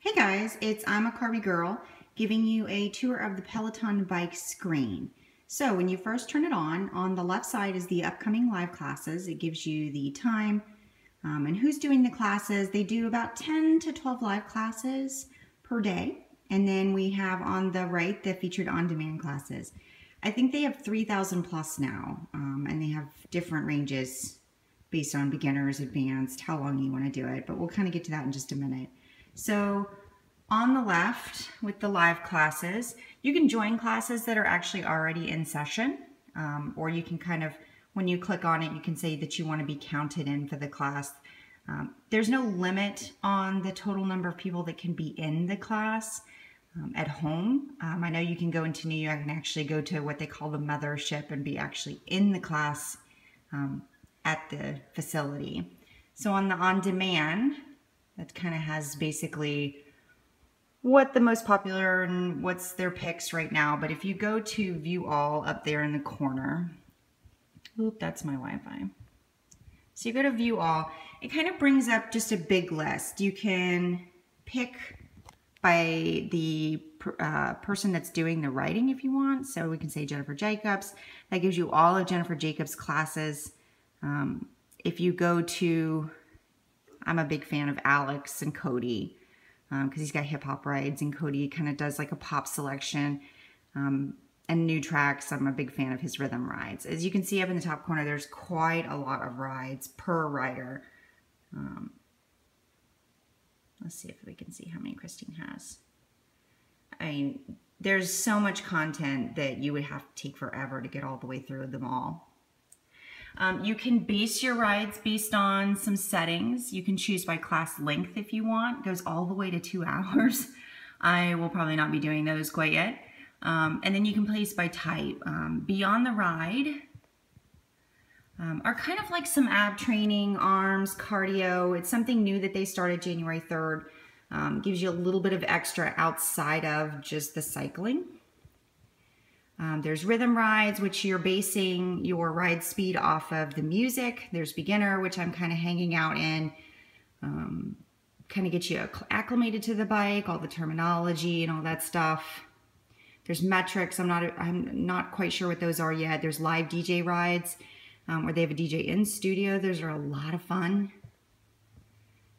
Hey guys, it's ImACarbieGirl giving you a tour of the Peloton bike screen. So when you first turn it on the left side is the upcoming live classes. It gives you the time and who's doing the classes. They do about 10 to 12 live classes per day. And then we have on the right the featured on-demand classes. I think they have 3,000 plus now, and they have different ranges based on beginners, advanced, how long you want to do it, but we'll kind of get to that in just a minute. So on the left with the live classes, you can join classes that are actually already in session, or you can kind of, when you click on it, you can say that you want to be counted in for the class. There's no limit on the total number of people that can be in the class at home. I know you can go into New York and actually go to what they call the mothership and be actually in the class at the facility. So on the on-demand, that kind of has basically what the most popular and what's their picks right now. But if you go to view all up there in the corner, oop, that's my Wi-Fi. So you go to view all, it kind of brings up just a big list. You can pick by the person that's doing the writing if you want. So we can say Jennifer Jacobs. That gives you all of Jennifer Jacobs' classes. If you go to, I'm a big fan of Alex and Cody because he's got hip hop rides, and Cody kind of does like a pop selection and new tracks. I'm a big fan of his rhythm rides. As you can see up in the top corner, there's quite a lot of rides per rider. Let's see if we can see how many Christine has. I mean, there's so much content that you would have to take forever to get all the way through them all. You can base your rides based on some settings. You can choose by class length if you want. It goes all the way to 2 hours. I will probably not be doing those quite yet. And then you can place by type. Beyond the ride are kind of like some ab training, arms, cardio. It's something new that they started January 3rd. Gives you a little bit of extra outside of just the cycling. There's rhythm rides, which you're basing your ride speed off of the music. There's beginner, which I'm kind of hanging out in. Kind of get you acclimated to the bike, all the terminology and all that stuff. There's metrics. I'm not quite sure what those are yet. There's live DJ rides, where they have a DJ in studio. Those are a lot of fun.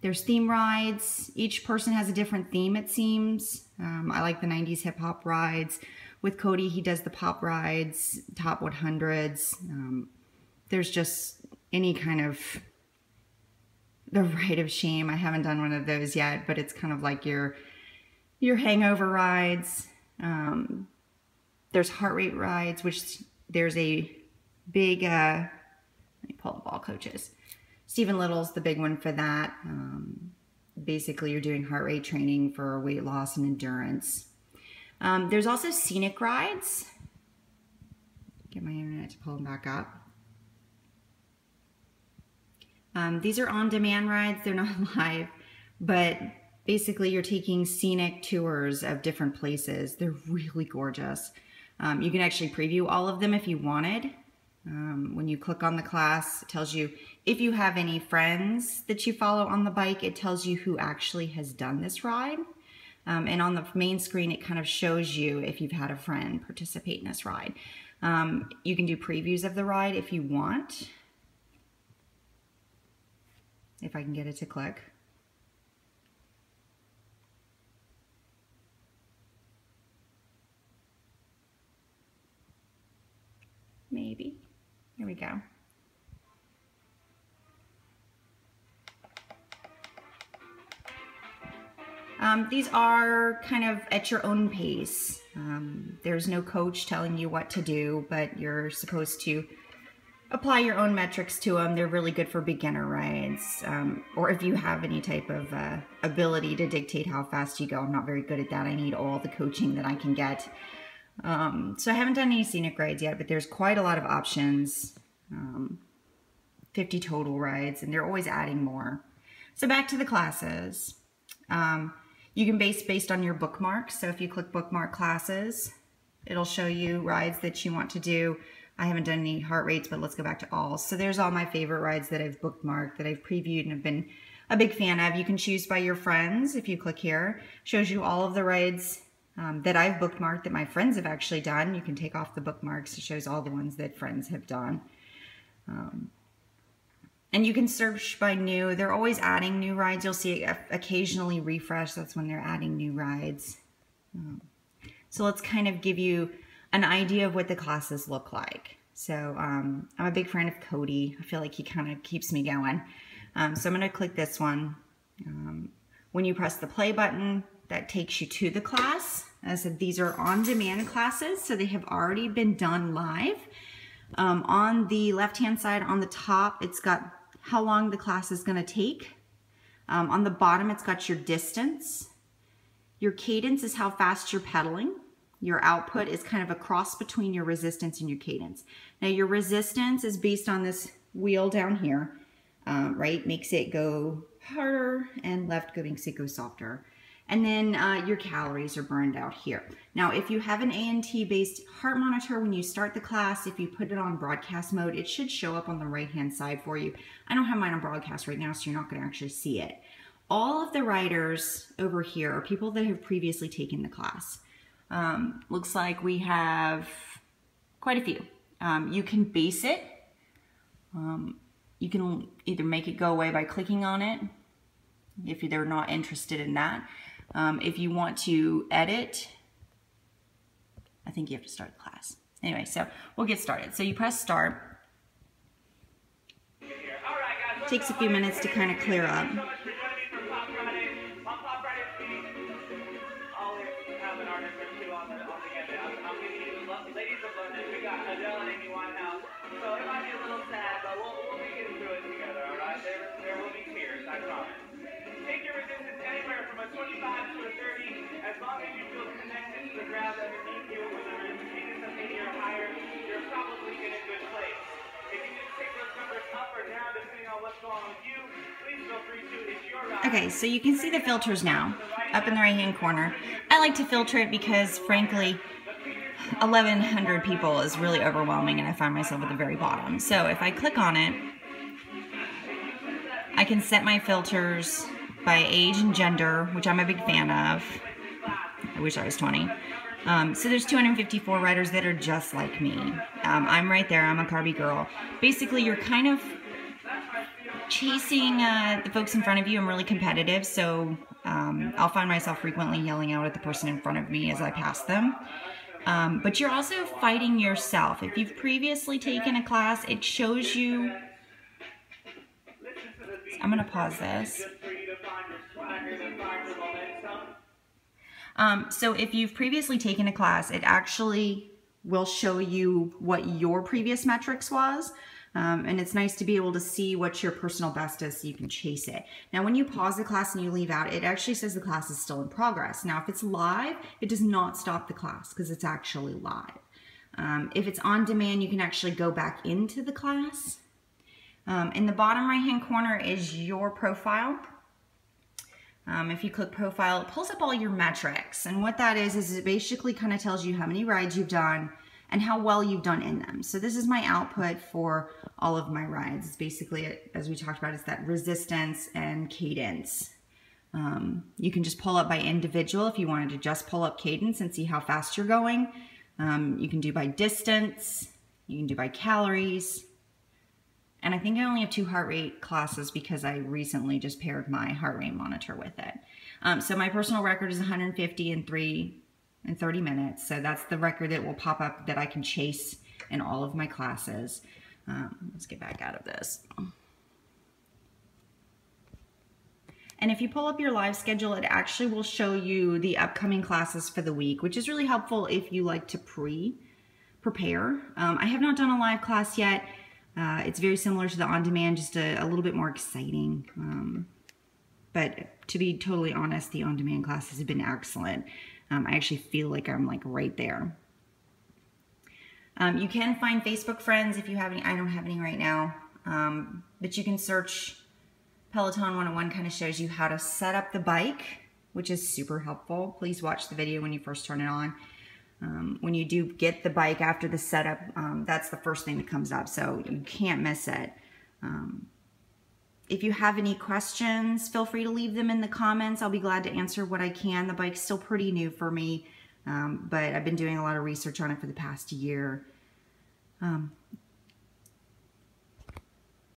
There's theme rides. Each person has a different theme, it seems. I like the 90s hip hop rides. With Cody, he does the pop rides, top 100s. There's just any kind of the ride of shame. I haven't done one of those yet, but it's kind of like your hangover rides. There's Heartrate Rides, which there's a big, let me pull the ball coaches. Stephen Little's the big one for that. Basically, you're doing heart rate training for weight loss and endurance. There's also Scenic Rides. Get my internet to pull them back up. These are on-demand rides. They're not live, but basically you're taking scenic tours of different places. They're really gorgeous. You can actually preview all of them if you wanted. When you click on the class, it tells you if you have any friends that you follow on the bike, it tells you who actually has done this ride. And on the main screen, it kind of shows you if you've had a friend participate in this ride. You can do previews of the ride if you want. If I can get it to click. Maybe. Here we go. These are kind of at your own pace. There's no coach telling you what to do, but you're supposed to apply your own metrics to them. They're really good for beginner rides, or if you have any type of ability to dictate how fast you go. I'm not very good at that. I need all the coaching that I can get. So I haven't done any scenic rides yet, but there's quite a lot of options. 50 total rides, and they're always adding more. So back to the classes. You can base based on your bookmarks. So if you click bookmark classes, it'll show you rides that you want to do. I haven't done any heart rates, but let's go back to all. So there's all my favorite rides that I've bookmarked, that I've previewed and have been a big fan of. You can choose by your friends if you click here. Shows you all of the rides that I've bookmarked that my friends have actually done. You can take off the bookmarks. It shows all the ones that friends have done. And you can search by new. They're always adding new rides. You'll see it occasionally refresh. That's when they're adding new rides. So let's kind of give you an idea of what the classes look like. So I'm a big fan of Cody. I feel like he kind of keeps me going. So I'm going to click this one. When you press the play button, that takes you to the class. As I said, these are on-demand classes, so they have already been done live. On the left-hand side, on the top, it's got how long the class is going to take. On the bottom, it's got your distance. Your cadence is how fast you're pedaling. Your output is kind of a cross between your resistance and your cadence. Now, your resistance is based on this wheel down here, right? Makes it go harder, and left makes it go softer. And then your calories are burned out here. Now, if you have an ANT-based heart monitor, when you start the class, if you put it on broadcast mode, it should show up on the right-hand side for you. I don't have mine on broadcast right now, so you're not going to actually see it. All of the riders over here are people that have previously taken the class. Looks like we have quite a few. You can base it. You can either make it go away by clicking on it, if they're not interested in that. If you want to edit, I think you have to start the class. Anyway, so we'll get started. So you press start. It takes a few minutes to kind of clear up. Okay, so you can see the filters now up in the right hand corner. I like to filter it because frankly 1,100 people is really overwhelming and I find myself at the very bottom. So if I click on it, I can set my filters by age and gender, which I'm a big fan of. I wish I was 20. So there's 254 riders that are just like me. I'm right there. I'm a Carbie girl. Basically, you're kind of chasing the folks in front of you. I'm really competitive, so I'll find myself frequently yelling out at the person in front of me as I pass them. But you're also fighting yourself. If you've previously taken a class, it shows you... I'm going to pause this. So if you've previously taken a class, it actually will show you what your previous metrics was. And it's nice to be able to see what your personal best is so you can chase it. Now, when you pause the class and you leave out, it actually says the class is still in progress. Now, if it's live, it does not stop the class because it's actually live. If it's on demand, you can actually go back into the class. In the bottom right-hand corner is your profile. If you click profile, it pulls up all your metrics. And what that is it basically kind of tells you how many rides you've done and how well you've done in them. So this is my output for all of my rides. It's basically, as we talked about, it's that resistance and cadence. You can just pull up by individual if you wanted to just pull up cadence and see how fast you're going. You can do by distance. You can do by calories. And I think I only have 2 heart rate classes because I recently just paired my heart rate monitor with it. So my personal record is 150 in 30 minutes. So that's the record that will pop up that I can chase in all of my classes. Let's get back out of this. And if you pull up your live schedule, it actually will show you the upcoming classes for the week, which is really helpful if you like to prepare. I have not done a live class yet. It's very similar to the on-demand, just a little bit more exciting. But to be totally honest, the on-demand classes have been excellent. I actually feel like I'm like right there. You can find Facebook friends if you have any. I don't have any right now. But you can search Peloton 101, kind of shows you how to set up the bike, which is super helpful. Please watch the video when you first turn it on. When you do get the bike after the setup, that's the first thing that comes up, so you can't miss it. If you have any questions, feel free to leave them in the comments. I'll be glad to answer what I can. The bike's still pretty new for me, but I've been doing a lot of research on it for the past year.